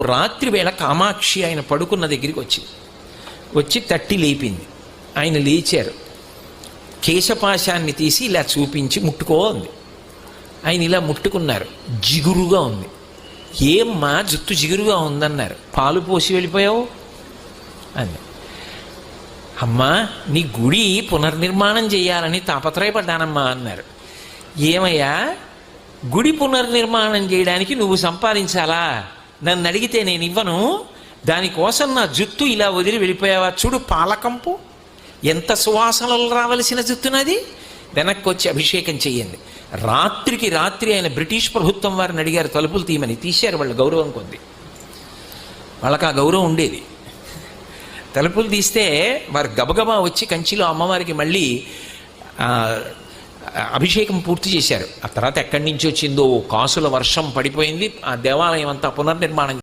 రాత్రి వేళ కామాక్షి ఆయన పడుకున్న దగ్గరికి వచ్చి తట్టి లేపింది. ఆయన లేచారు. కేశపాశాన్ని తీసి ఇలా చూపించి ముట్టుకో అంది. ఆయన ఇలా ముట్టుకున్నారు. జిగురుగా ఉంది. ఏమ్మా జుట్టు జిగురుగా ఉందన్నారు. పాలు పోసి వెళ్ళిపోయావు అని. అమ్మా నీ గుడి పునర్నిర్మాణం చేయాలని తాపత్రయపడ్డానమ్మా అన్నారు. ఏమయ్యా గుడి పునర్నిర్మాణం చేయడానికి నువ్వు సంపాదించాలా? నన్ను అడిగితే నేను ఇవ్వను. దానికోసం నా జుట్టు ఇలా వదిలి వెళ్ళిపోయావా? చూడు పాలకంపు ఎంత సువాసనలు రావలసిన జుట్టునది. వెనక్కి వచ్చి అభిషేకం చెయ్యండి. రాత్రికి రాత్రి ఆయన బ్రిటిష్ ప్రభుత్వం వారిని అడిగారు తలుపులు తీయమని. తీశారు. వాళ్ళ గౌరవం కొద్ది, వాళ్ళకి ఆ గౌరవం ఉండేది. తలుపులు తీస్తే వారు గబగబా వచ్చి కంచిలో అమ్మవారికి మళ్ళీ అభిషేకం పూర్తి చేశారు. ఆ తర్వాత ఎక్కడి నుంచి వచ్చిందో కాసుల వర్షం పడిపోయింది. ఆ దేవాలయం అంతా పునర్నిర్మాణం